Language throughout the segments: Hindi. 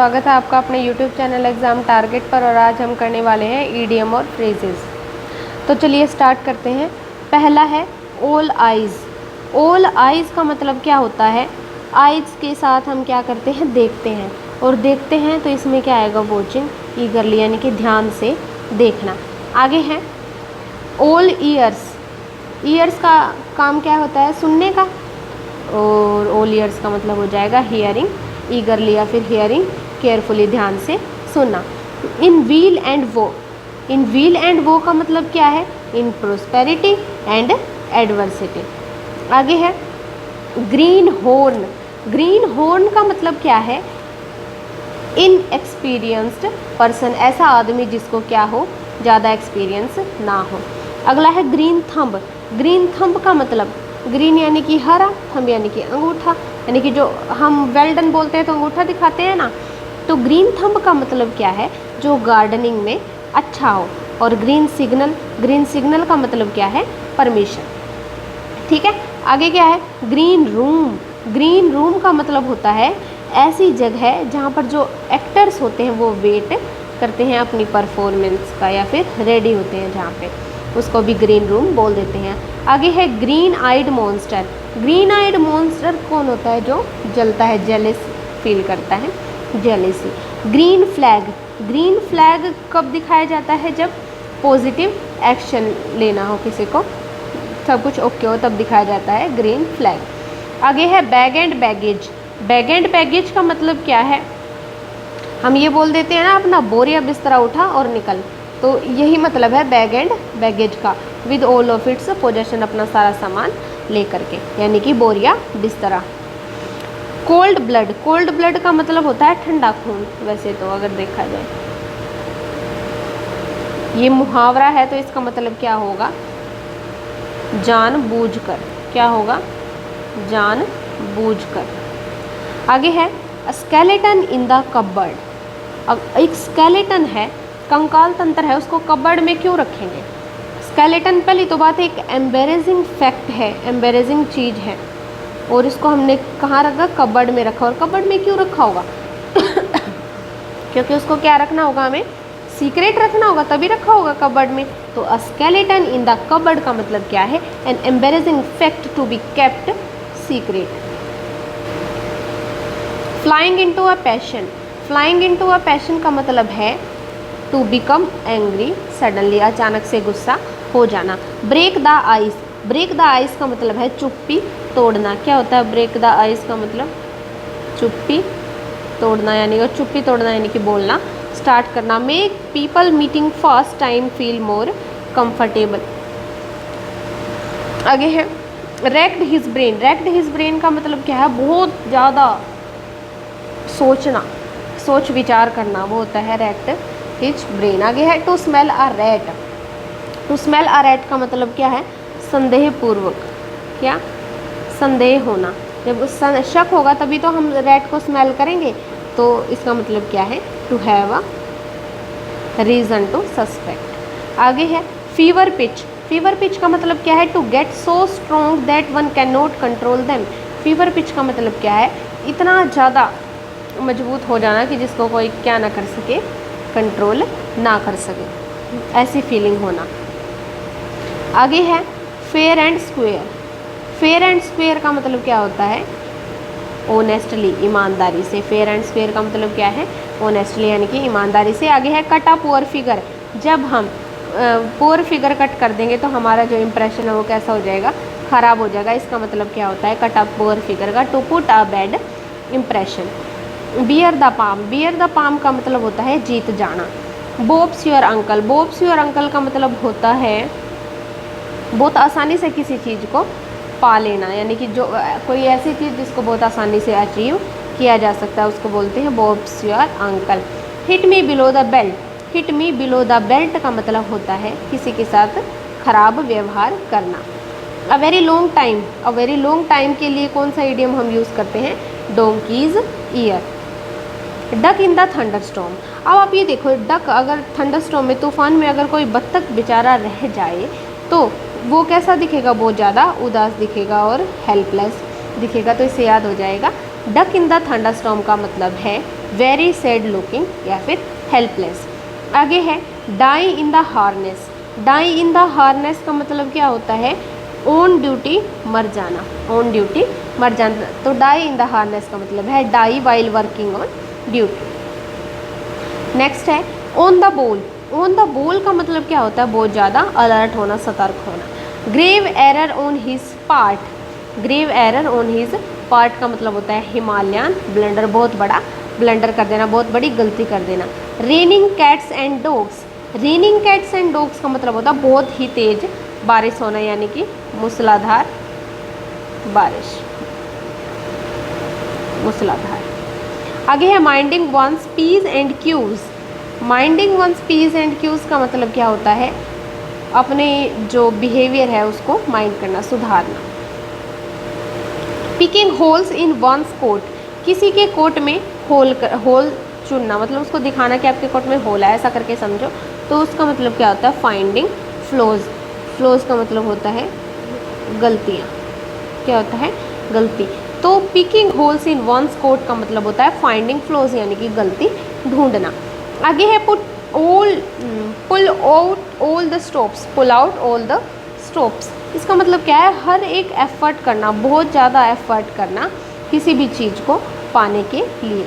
स्वागत है आपका अपने YouTube चैनल एग्ज़ाम टारगेट पर। और आज हम करने वाले हैं ईडियम और फ्रेजेस। तो चलिए स्टार्ट करते हैं। पहला है ऑल आइज़। ऑल आइज़ का मतलब क्या होता है? आइज़ के साथ हम क्या करते हैं? देखते हैं। और देखते हैं तो इसमें क्या आएगा? वॉचिंग, ईगरली यानी कि ध्यान से देखना। आगे है ऑल ईयर्स। ईयर्स का काम क्या होता है? सुनने का। और ऑल ईयर्स का मतलब हो जाएगा हियरिंग, ईगरली या फिर हियरिंग, केयरफुली, ध्यान से सुनना। इन व्हील एंड वो। इन व्हील एंड वो का मतलब क्या है? इन प्रोस्पेरिटी एंड एडवर्सिटी। आगे है ग्रीन हॉर्न। ग्रीन हॉर्न का मतलब क्या है? इन एक्सपीरियंस्ड पर्सन, ऐसा आदमी जिसको क्या हो? ज़्यादा एक्सपीरियंस ना हो। अगला है ग्रीन थंब। ग्रीन थंब का मतलब, ग्रीन यानी कि हरा, थंब यानी कि अंगूठा, यानी कि जो हम वेल डन बोलते हैं तो अंगूठा दिखाते हैं ना, तो ग्रीन थंब का मतलब क्या है? जो गार्डनिंग में अच्छा हो। और ग्रीन सिग्नल, ग्रीन सिग्नल का मतलब क्या है? परमिशन। ठीक है, आगे क्या है? Green room. ग्रीन रूम का मतलब होता है ऐसी जगह जहाँ पर जो एक्टर्स होते हैं वो वेट करते हैं अपनी परफॉर्मेंस का, या फिर रेडी होते हैं जहाँ पे, उसको भी ग्रीन रूम बोल देते हैं। आगे है ग्रीन आइड मॉन्स्टर। ग्रीन आइड मॉन्स्टर कौन होता है? जो जलता है, जेलिस फील करता है, jealousy. Green flag. Green flag कब दिखाया जाता है? जब पॉजिटिव एक्शन लेना हो, किसी को सब कुछ ओके हो, तब दिखाया जाता है ग्रीन फ्लैग। आगे है bag and baggage. Bag and baggage का मतलब क्या है? हम ये बोल देते हैं ना, अपना बोरिया बिस्तरा उठा और निकल, तो यही मतलब है बैग एंड बैगेज का। With all of its possession, अपना सारा सामान लेकर के, यानी कि बोरिया बिस्तरा। Cold blood. कोल्ड ब्लड का मतलब होता है ठंडा खून। वैसे तो अगर देखा जाए, ये मुहावरा है, तो इसका मतलब क्या होगा? जानबूझकर। क्या होगा? जानबूझकर। आगे है स्केलेटन इन द कबर्ड। अब एक स्केलेटन है, कंकाल तंत्र है, उसको कबर्ड में क्यों रखेंगे? स्केलेटन पहली तो बात है एक एम्बेरेजिंग फैक्ट है, एम्बेरेजिंग चीज़ है, और इसको हमने कहाँ रखा? कबर्ड में रखा। और कबर्ड में क्यों रखा होगा? क्योंकि उसको क्या रखना होगा? हमें सीक्रेट रखना होगा, तभी रखा होगा कबर्ड में। तो a skeleton in the cupboard का मतलब क्या है? An embarrassing fact to be kept secret. Flying into a passion. Flying into a passion का मतलब है टू बिकम एंग्री सडनली, अचानक से गुस्सा हो जाना। Break the ice. Break the ice का मतलब है चुप्पी तोड़ना। क्या होता है ब्रेक द आइस का मतलब? चुप्पी तोड़ना, यानी कि चुप्पी तोड़ना यानी कि बोलना स्टार्ट करना। Make people meeting first time feel more comfortable. आगे है raked his brain. Raked his brain का मतलब क्या है? बहुत ज़्यादा सोचना, सोच विचार करना, वो होता है रैक्ड हिज ब्रेन। आगे है to smell a rat. To smell a rat का मतलब क्या है? संदेह पूर्वक। क्या? संदेह होना। जब शक होगा तभी तो हम रैट को स्मेल करेंगे, तो इसका मतलब क्या है? To have a reason to suspect. आगे है फीवर पिच। फीवर पिच का मतलब क्या है? To get so strong that one can not control them. Fever pitch का मतलब क्या है? इतना ज़्यादा मजबूत हो जाना कि जिसको कोई क्या ना कर सके, कंट्रोल ना कर सके, ऐसी फीलिंग होना। आगे है fair and square. Fair and square का मतलब क्या होता है? ऑनेस्टली, ईमानदारी से। फेयर एंड स्क्वेयर का मतलब क्या है? ऑनेस्टली यानी कि ईमानदारी से। आगे है कट अ पुअर फिगर। जब हम पुअर फिगर कट कर देंगे तो हमारा जो इम्प्रेशन है वो कैसा हो जाएगा? ख़राब हो जाएगा। इसका मतलब क्या होता है कट अ पुअर फिगर का? To put a bad impression. Bear the palm. Bear the palm का मतलब होता है जीत जाना। Bob's your uncle. Bob's your uncle का मतलब होता है बहुत आसानी से किसी चीज़ को पा लेना, यानी कि जो कोई ऐसी चीज़ जिसको बहुत आसानी से अचीव किया जा सकता है, उसको बोलते हैं Bob's your uncle. Hit me below the belt. Hit me below the belt का मतलब होता है किसी के साथ खराब व्यवहार करना। A very long time. A very long time के लिए कौन सा इडियम हम यूज़ करते हैं? Donkey's year. Duck in the thunder storm. अब आप ये देखो, डक अगर थंडर स्टॉर्म में, तूफान में अगर कोई बत्तख बेचारा रह जाए तो वो कैसा दिखेगा? बहुत ज़्यादा उदास दिखेगा और हेल्पलेस दिखेगा। तो इससे याद हो जाएगा duck in the thunder storm का मतलब है वेरी सैड लुकिंग या फिर हेल्पलेस। आगे है die in the harness. Die in the harness का मतलब क्या होता है? ऑन ड्यूटी मर जाना, ऑन ड्यूटी मर जाना। तो डाई इन द हार्नेस का मतलब है die while working on duty. Next है on the ball. On the ball का मतलब क्या होता है? बहुत ज़्यादा अलर्ट होना, सतर्क होना। Grave error on his part. Grave error on his part का मतलब होता है हिमालयन ब्लंडर, बहुत बड़ा ब्लंडर कर देना, बहुत बड़ी गलती कर देना। Raining cats and dogs. Raining cats and dogs का मतलब होता है बहुत ही तेज बारिश होना, यानी कि मूसलाधार बारिश, मूसलाधार। आगे है minding one's p's and q's. Minding one's p's and q's का मतलब क्या होता है? अपने जो बिहेवियर है उसको माइंड करना, सुधारना। Picking holes in one's coat. किसी के कोट में होल चुनना, मतलब उसको दिखाना कि आपके कोट में होल है, ऐसा करके समझो। तो उसका मतलब क्या होता है? Finding flaws. फ्लॉज का मतलब होता है गलतियाँ। क्या होता है? गलती। तो picking holes in one's coat का मतलब होता है फाइंडिंग फ्लॉज, यानी कि गलती ढूंढना। आगे है pull out all the stops. Pull out all the stops, इसका मतलब क्या है? हर एक एफर्ट करना, बहुत ज़्यादा एफर्ट करना किसी भी चीज़ को पाने के लिए।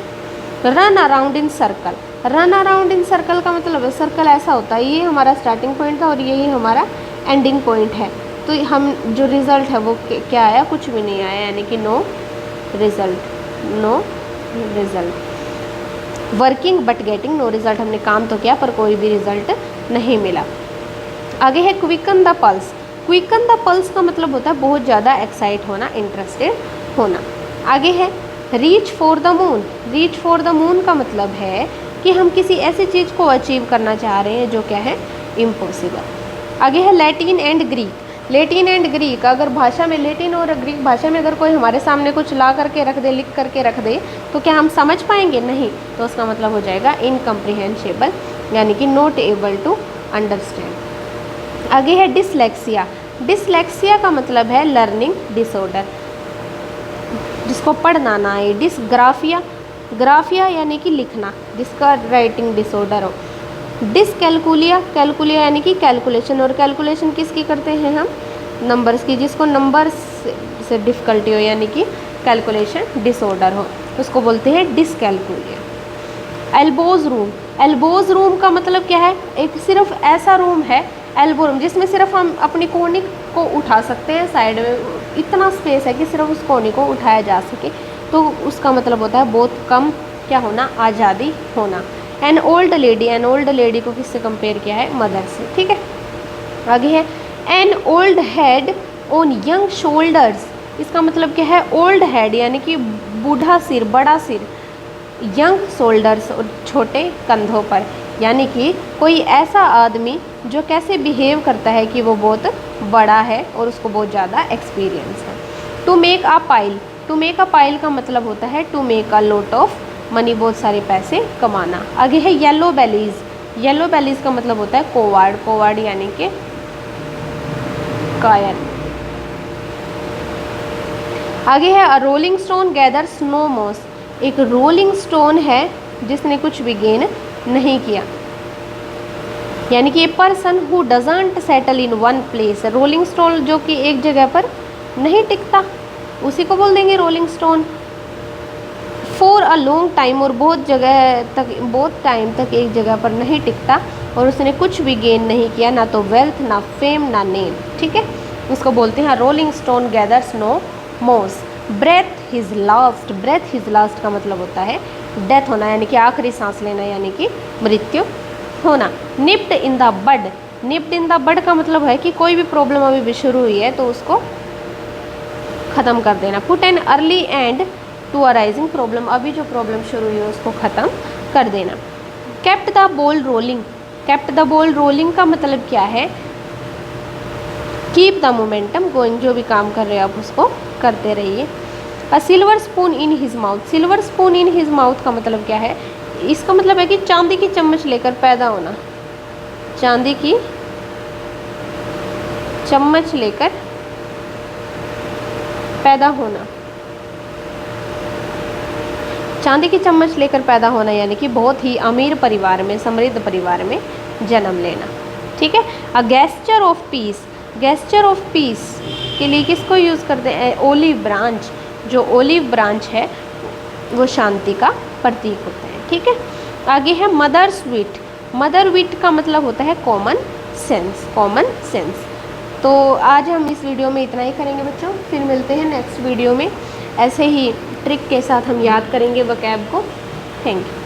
Run around in circle. Run around in circle का मतलब है सर्कल ऐसा होता है, ये हमारा स्टार्टिंग पॉइंट था और यही हमारा एंडिंग पॉइंट है। तो हम जो रिज़ल्ट है वो क्या आया? कुछ भी नहीं आया, यानी कि no result, no result. Working but getting no result, हमने काम तो किया पर कोई भी रिज़ल्ट नहीं मिला। आगे है quicken the pulse. Quicken the pulse का मतलब होता है बहुत ज़्यादा एक्साइट होना, इंटरेस्टेड होना। आगे है reach for the moon. Reach for the moon का मतलब है कि हम किसी ऐसी चीज़ को अचीव करना चाह रहे हैं जो क्या है? इम्पॉसिबल। आगे है Latin and Greek. Latin and Greek, अगर भाषा में लैटिन और ग्रीक भाषा में अगर कोई हमारे सामने कुछ ला करके रख दे, लिख करके रख दे, तो क्या हम समझ पाएंगे? नहीं। तो उसका मतलब हो जाएगा इनकम्प्रिहेंशिबल, यानी कि नॉट एबल टू अंडरस्टैंड। आगे है डिसलेक्सिया। डिसलेक्सिया का मतलब है लर्निंग डिसऑर्डर, जिसको पढ़ना ना आए। डिसग्राफिया, ग्राफिया यानी कि लिखना, जिसका राइटिंग डिसऑर्डर हो। डिसकैलकुलिया, कैलकुलिया यानी कि कैलकुलेशन, और कैलकुलेशन किसकी करते हैं हम? नंबर्स की। जिसको नंबर्स से डिफ़िकल्टी हो, यानी कि कैलकुलेशन डिसऑर्डर हो, उसको बोलते हैं dyscalculia. Elbows room. Elbows room का मतलब क्या है? एक सिर्फ ऐसा रूम है एल्बो रूम जिसमें सिर्फ हम अपनी कोहनी को उठा सकते हैं, साइड में इतना स्पेस है कि सिर्फ उस कोहनी को उठाया जा सके। तो उसका मतलब होता है बहुत कम क्या होना? आज़ादी होना। An old lady, an old lady को किससे कंपेयर किया है? मदर से। ठीक है। आगे है an old head on young shoulders. इसका मतलब क्या है? ओल्ड हेड यानी कि बूढ़ा सिर, बड़ा सिर, यंग शोल्डर्स और छोटे कंधों पर, यानी कि कोई ऐसा आदमी जो कैसे बिहेव करता है कि वो बहुत बड़ा है और उसको बहुत ज़्यादा एक्सपीरियंस है। To make a pile. To make a pile का मतलब होता है to make a lot of money, बहुत सारे पैसे कमाना। आगे है येलो बेलीज। येलो बेलीज का मतलब होता है कोवार्ड। कोवार्ड यानी कि कायर। आगे है a rolling stone gather snow moss. एक रोलिंग स्टोन है जिसने कुछ भी गेन नहीं किया, यानी कि a person who doesn't settle in one place. Rolling stone जो कि एक जगह पर नहीं टिकता, उसी को बोल देंगे rolling stone. For a long time, और बहुत जगह तक, बहुत टाइम तक एक जगह पर नहीं टिकता और उसने कुछ भी गेन नहीं किया, ना तो वेल्थ, ना फेम, ना नेम। ठीक है, उसको बोलते हैं rolling stone gathers no moss. Breathe his last. Breathe his last का मतलब होता है डेथ होना, यानी कि आखिरी सांस लेना, यानी कि मृत्यु होना। Nipped in the bud. Nipped in the bud का मतलब है कि कोई भी प्रॉब्लम अभी भी शुरू हुई है तो उसको ख़त्म कर देना। Put an early end to a rising problem, अभी जो प्रॉब्लम शुरू हुई है उसको ख़त्म कर देना। Kept the ball rolling. Kept the ball rolling का मतलब क्या है? कीप द मोमेंटम गोइंग, जो भी काम कर रहे हो आप उसको करते रहिए। अ silver spoon in his mouth. Silver spoon in his mouth का मतलब क्या है? इसका मतलब है कि चांदी की चम्मच लेकर पैदा होना। चांदी की चम्मच लेकर पैदा होना। चांदी की चम्मच लेकर पैदा होना यानी कि बहुत ही अमीर परिवार में, समृद्ध परिवार में जन्म लेना। ठीक है। A gesture of peace, gesture of peace के लिए किसको यूज़ करते हैं? ओलिव ब्रांच, जो ओलिव ब्रांच है वो शांति का प्रतीक होता है। ठीक है। आगे है मदर्स विट, मदर विट का मतलब होता है कॉमन सेंस, कॉमन सेंस। तो आज हम इस वीडियो में इतना ही करेंगे बच्चों, फिर मिलते हैं नेक्स्ट वीडियो में। ऐसे ही ट्रिक के साथ हम याद करेंगे वोकैब को। Thank you.